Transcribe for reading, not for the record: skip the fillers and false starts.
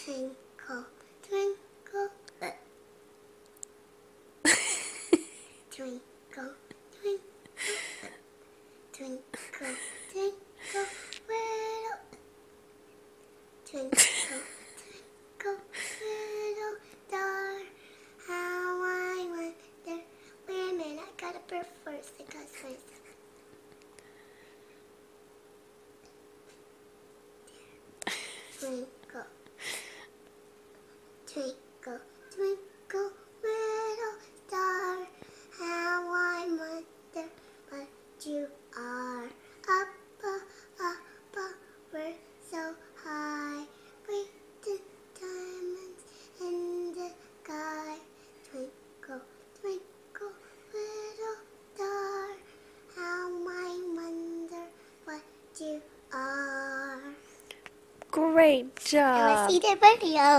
Twinkle, twinkle, twinkle, twinkle, twinkle, twinkle, little, twinkle, twinkle, little star, how I wonder. Wait a minute, I gotta burp first because first. Twinkle, twinkle, twinkle, little star, how I wonder what you are. Up, we're so high, breathing diamonds in the sky. Twinkle, twinkle, little star, how I wonder what you are. Great job. See the video.